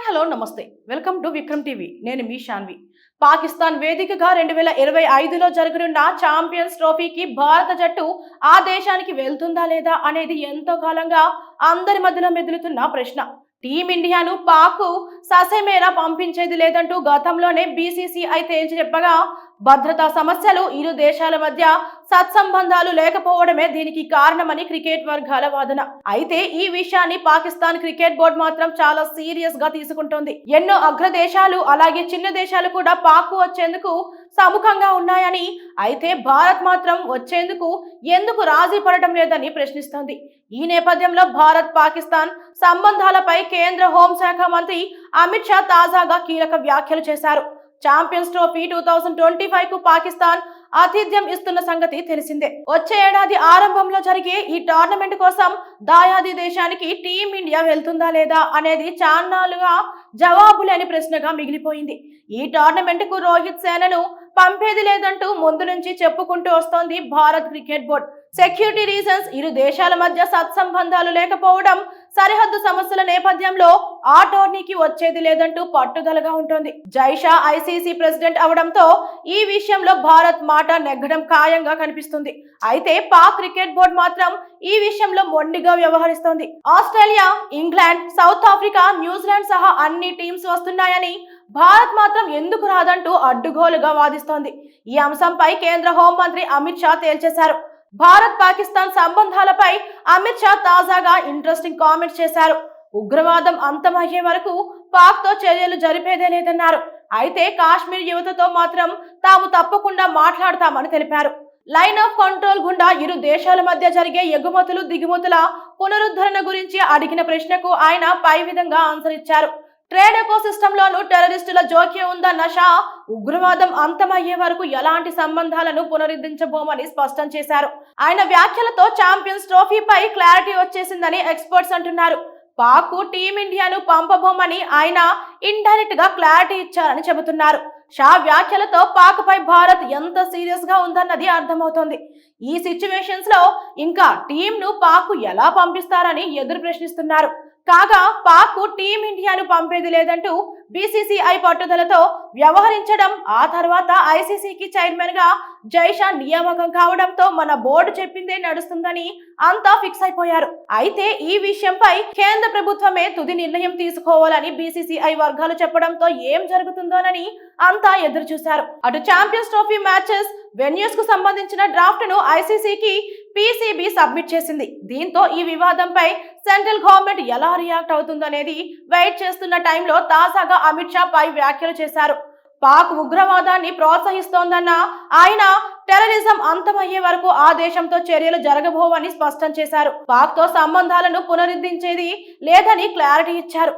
Hello నమస్తే welcome to Vikram TV నేను మీ శాన్వి పాకిస్తాన్ వేదికగా 2025లో జరగనున్న ఛాంపియన్స్ ట్రోఫీకి భారత జట్టు ఆ దేశానికి వెళ్తుందా లేదా అనేది ఎంతో కాలంగా అందరి మధ్యలో మెదులుతున్న ప్రశ్న టీమిండియాను పాక్ ససేమేరా పంపించేది లేదంటూ గతంలోనే బీసీసీఐ తేల్చి చెప్పగా భద్రతా సమస్యలు ఇరు దేశాల మధ్య సత్సంబంధాలు లేకపోవడమే దీనికి కారణమని క్రికెట్ వర్గాల వాదన. అయితే ఈ విషయాన్ని పాకిస్తాన్ క్రికెట్ బోర్డు మాత్రం చాలా సీరియస్ గా తీసుకుంటోంది. ఎన్నో అగ్ర దేశాలు అలాగే చిన్న దేశాలు కూడా పాక్ వచ్చేందుకు సముఖంగా ఉన్నాయని, అయితే భారత్ మాత్రం వచ్చేందుకు ఎందుకు రాజీ పడటం లేదని ప్రశ్నిస్తోంది. ఈ నేపథ్యంలో భారత్ పాకిస్తాన్ సంబంధాలపై కేంద్ర హోంశాఖ మంత్రి అమిత్ షా తాజాగా కీలక వ్యాఖ్యలు చేశారు. ఛాంపియన్స్ ట్రోఫీ 2025 కు పాకిస్తాన్ ఆతిథ్యం ఇస్తున్న సంగతి తెలిసిందే. వచ్చే ఏడాది ఆరంభంలో జరిగే ఈ టోర్నమెంట్ కోసం దాయాది దేశానికి టీమిండియా వెళ్తుందా లేదా అనేది చాన్నాళ్లుగా జవాబు లేని ప్రశ్నగా మిగిలిపోయింది. ఈ టోర్నమెంట్ కు రోహిత్ సేనను పంపేది లేదంటూ ముందు నుంచి చెప్పుకుంటూ వస్తోంది Bharat cricket board. Security reasons, ఇరు దేశాల మధ్య సత్సంబంధాలు లేకపోవడం, సరిహద్దు సమస్యల నేపథ్యంలో ఆ టోర్నీకి వచ్చేది లేదంటూ పట్టుదలగా ఉంటుంది. జైషా ఐసీసీ ప్రెసిడెంట్ అవడంతో ఈ విషయంలో భారత్ మాట నెగ్గడం ఖాయంగా కనిపిస్తుంది. అయితే పాక్ క్రికెట్ బోర్డు మాత్రం ఈ విషయంలో మొండిగా వ్యవహరిస్తోంది. Australia, England, South Africa, New Zealand సహా అన్ని టీమ్స్ వస్తున్నాయని భారత్ మాత్రం ఎందుకు రాదంటూ అడ్డుగోలుగా వాదిస్తోంది. ఈ అంశంపై కేంద్ర హోంమంత్రి అమిత్ షా తేల్చేశారు. భారత్ పాకిస్తాన్ సంబంధాలపై అమిత్ షా తాజాగా ఇంట్రెస్టింగ్ కామెంట్స్ చేశారు. ఉగ్రవాదం అంతమయ్యే వరకు పాక్ తో చర్యలు జరిపేదే లేదన్నారు. అయితే కాశ్మీర్ యువతతో మాత్రం తాము తప్పకుండా మాట్లాడతామని తెలిపారు. లైన్ ఆఫ్ కంట్రోల్ గుండా ఇరు దేశాల మధ్య జరిగే ఎగుమతులు దిగుమతుల పునరుద్ధరణ గురించి అడిగిన ప్రశ్నకు ఆయన పై విధంగా ఆన్సర్ ఇచ్చారు. ట్రేడ్ ఎకోసిస్టమ్ లోను టెర్రరిస్టుల జోక్యం ఉందన్న షా ఉగ్రవాదం అంతమయ్యే వరకు ఎలాంటి సంబంధాలను పునరుద్ధరించబోమని స్పష్టం చేశారు. ఆయన వ్యాఖ్యలతో ఛాంపియన్స్ ట్రోఫీపై క్లారిటీ వచ్చేసిందని ఎక్స్పర్ట్స్ అంటున్నారు. పాక్ టీమిండియాను పంపబోమని ఆయన ఇండైరెక్ట్ గా క్లారిటీ ఇచ్చారని చెబుతున్నారు. షా వ్యాఖ్యలతో పాక్ పై భారత్ ఎంత సీరియస్ గా ఉందన్నది అర్థమవుతోంది. ఈ సిచ్యువేషన్స్ లో ఇంకా టీం ను పాక్ ఎలా పంపిస్తారని ఎదురు ప్రశ్నిస్తున్నారు. కాగా పాక్ టీమిండియాను పంపేది లేదంటూ బీసీసీఐ పట్టుదలతో వ్యవహరించడం, ఆ తర్వాత ఐసీసీకి చైర్మన్ గా జైషా నియామకం కావడంతో మన బోర్డు చెప్పిందే నడుస్తుందని అంతా ఫిక్స్ అయిపోయారు. అయితే ఈ విషయంపై కేంద్ర ప్రభుత్వమే తుది నిర్ణయం తీసుకోవాలని బీసీసీఐ వర్గాలు చెప్పడంతో ఏం జరుగుతుందోనని అంతా ఎదురు చూశారు. అటు ఛాంపియన్స్ ట్రోఫీ మ్యాచెస్ వెన్యూస్ కు సంబంధించిన డ్రాఫ్ట్ ను ఐసీసీకి పీసీబీ సబ్మిట్ చేసింది. దీంతో ఈ వివాదంపై సెంట్రల్ గవర్నమెంట్ ఎలా రియాక్ట్ అవుతుందనేది వెయిట్ చేస్తున్న టైంలో తాజాగా అమిత్ షా పై వ్యాఖ్యలు చేశారు. పాక్ ఉగ్రవాదాన్ని ప్రోత్సహిస్తోందన్న ఆయన టెర్రరిజం అంతమయ్యే వరకు ఆ దేశంతో చర్యలు జరగబోవని స్పష్టం చేశారు. పాక్ తో సంబంధాలను పునరుద్ధరించేది లేదని క్లారిటీ ఇచ్చారు.